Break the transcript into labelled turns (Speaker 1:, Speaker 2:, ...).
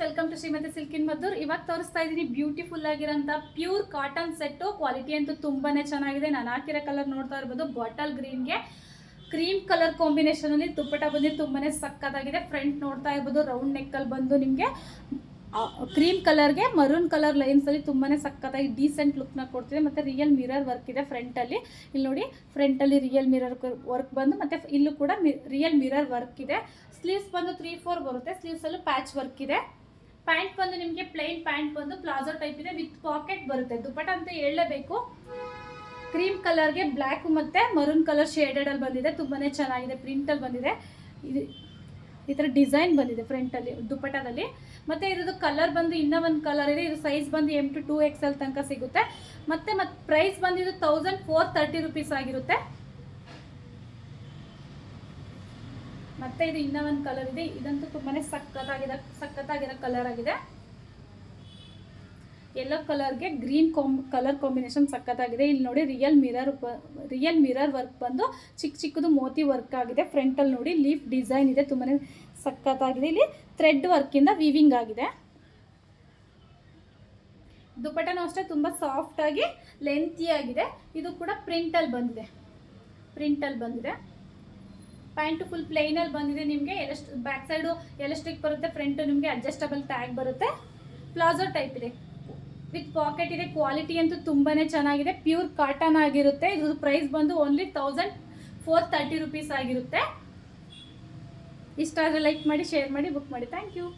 Speaker 1: Welcome to Shrimati ಸಿಲ್ಕಿನ್ ಮದ್ದೂರ್. ಇವಾಗ ತೋರಿಸ್ತಾ ಇದ್ದೀನಿ ಬ್ಯೂಟಿಫುಲ್ ಆಗಿರೋಂಥ ಪ್ಯೂರ್ ಕಾಟನ್ ಸೆಟ್ಟು. ಕ್ವಾಲಿಟಿ ಅಂತೂ ತುಂಬಾನೇ ಚೆನ್ನಾಗಿದೆ. ನಾನು ಹಾಕಿರೋ ಕಲರ್ ನೋಡ್ತಾ ಇರ್ಬೋದು, ಬಾಟಲ್ ಗ್ರೀನ್ಗೆ ಕ್ರೀಮ್ ಕಲರ್ ಕಾಂಬಿನೇಷನ್ ಅಲ್ಲಿ ದುಪ್ಪಟ್ಟ ಬಂದು ತುಂಬಾನೇ ಸಕ್ಕತ್ತಾಗಿದೆ. ಫ್ರಂಟ್ ನೋಡ್ತಾ ಇರ್ಬೋದು, ರೌಂಡ್ ನೆಕ್ಕಲ್ಲಿ ಬಂದು ನಿಮಗೆ ಕ್ರೀಮ್ ಕಲರ್ಗೆ ಮರೂನ್ ಕಲರ್ ಲೈನ್ಸ್ ಅಲ್ಲಿ ತುಂಬಾನೇ ಸಕ್ಕತ್ತಾಗಿ ಡೀಸೆಂಟ್ ಲುಕ್ನ ಕೊಡ್ತಿದೆ. ಮತ್ತೆ ರಿಯಲ್ ಮಿರರ್ ವರ್ಕ್ ಇದೆ ಫ್ರಂಟ್ ಅಲ್ಲಿ. ಇಲ್ಲಿ ನೋಡಿ, ಫ್ರಂಟ್ ಅಲ್ಲಿ ರಿಯಲ್ ಮಿರರ್ ವರ್ಕ್ ಬಂದು ಮತ್ತೆ ಇಲ್ಲೂ ಕೂಡ ರಿಯಲ್ ಮಿರರ್ ವರ್ಕ್ ಇದೆ. ಸ್ಲೀವ್ಸ್ ಬಂದು 3-4 ಬರುತ್ತೆ. ಸ್ಲೀವ್ಸ್ ಅಲ್ಲೂ ಪ್ಯಾಚ್ ವರ್ಕ್ ಇದೆ. ಪ್ಯಾಂಟ್ ಬಂದು ನಿಮಗೆ ಪ್ಲೈನ್ ಪ್ಯಾಂಟ್ ಬಂದು ಪ್ಲಾಜೋ ಟೈಪ್ ಇದೆ, ವಿತ್ ಪಾಕೆಟ್ ಬರುತ್ತೆ. ದುಪ್ಪಟ್ಟ ಅಂತ ಹೇಳಲೇಬೇಕು. ಕ್ರೀಮ್ ಕಲರ್ಗೆ ಬ್ಲ್ಯಾಕ್ ಮತ್ತೆ ಮರೂನ್ ಕಲರ್ ಶೇಡೆಡ್ ಅಲ್ಲಿ ಬಂದಿದೆ. ತುಂಬಾನೇ ಚೆನ್ನಾಗಿದೆ. ಪ್ರಿಂಟ್ ಅಲ್ಲಿ ಬಂದಿದೆ. ಇದು ಈ ಥರ ಡಿಸೈನ್ ಬಂದಿದೆ ಫ್ರಂಟಲ್ಲಿ ದುಪ್ಪಟ್ಟದಲ್ಲಿ. ಮತ್ತು ಇರೋದು ಕಲರ್ ಬಂದು ಇನ್ನೂ ಒಂದು ಕಲರ್ ಇದೆ. ಇದು ಸೈಜ್ ಬಂದು M to 2XL ತನಕ ಸಿಗುತ್ತೆ. ಮತ್ತು ಪ್ರೈಸ್ ಬಂದಿದ್ದು 1430 rupees ಆಗಿರುತ್ತೆ. ಮತ್ತು ಇದು ಇನ್ನೂ ಒಂದು ಕಲರ್ ಇದೆ. ಇದಂತೂ ತುಂಬಾ ಸಕ್ಕತ್ತಾಗಿರೋ ಕಲರ್ ಆಗಿದೆ. ಯೆಲ್ಲೋ ಕಲರ್ಗೆ ಗ್ರೀನ್ ಕಲರ್ ಕಾಂಬಿನೇಷನ್ ಸಕ್ಕತ್ತಾಗಿದೆ. ಇಲ್ಲಿ ನೋಡಿ, ರಿಯಲ್ ಮಿರರ್ ವರ್ಕ್ ಬಂದು ಚಿಕ್ಕದು ಮೋತಿ ವರ್ಕ್ ಆಗಿದೆ. ಫ್ರಂಟಲ್ಲಿ ನೋಡಿ ಲೀಫ್ ಡಿಸೈನ್ ಇದೆ, ತುಂಬಾ ಸಕ್ಕತ್ತಾಗಿದೆ. ಇಲ್ಲಿ ಥ್ರೆಡ್ ವರ್ಕಿಂದ ವೀವಿಂಗ್ ಆಗಿದೆ. ದುಪ್ಪಟ್ಟನೂ ಅಷ್ಟೇ ತುಂಬ ಸಾಫ್ಟಾಗಿ ಲೆಂತಿಯಾಗಿದೆ. ಇದು ಕೂಡ ಪ್ರಿಂಟಲ್ಲಿ ಬಂದಿದೆ. ಪ್ಯಾಂಟು ಫುಲ್ ಪ್ಲೈನಲ್ಲಿ ಬಂದಿದೆ. ನಿಮಗೆ ಬ್ಯಾಕ್ ಸೈಡು ಎಲಾಸ್ಟಿಕ್ ಬರುತ್ತೆ, ಫ್ರಂಟು ನಿಮಗೆ ಅಡ್ಜಸ್ಟಬಲ್ ಟ್ಯಾಗ್ ಬರುತ್ತೆ. ಪ್ಲಾಜೋ ಟೈಪ್ ಇದೆ, ವಿತ್ ಪಾಕೆಟ್ ಇದೆ. ಕ್ವಾಲಿಟಿ ಅಂತೂ ತುಂಬಾ ಚೆನ್ನಾಗಿದೆ. ಪ್ಯೂರ್ ಕಾಟನ್ ಆಗಿರುತ್ತೆ. ಇದು ಪ್ರೈಸ್ ಬಂದು ಓನ್ಲಿ 1430 rupees ಆಗಿರುತ್ತೆ. ಇಷ್ಟ ಆದರೆ ಲೈಕ್ ಮಾಡಿ, ಶೇರ್ ಮಾಡಿ, ಬುಕ್ ಮಾಡಿ. Thank you.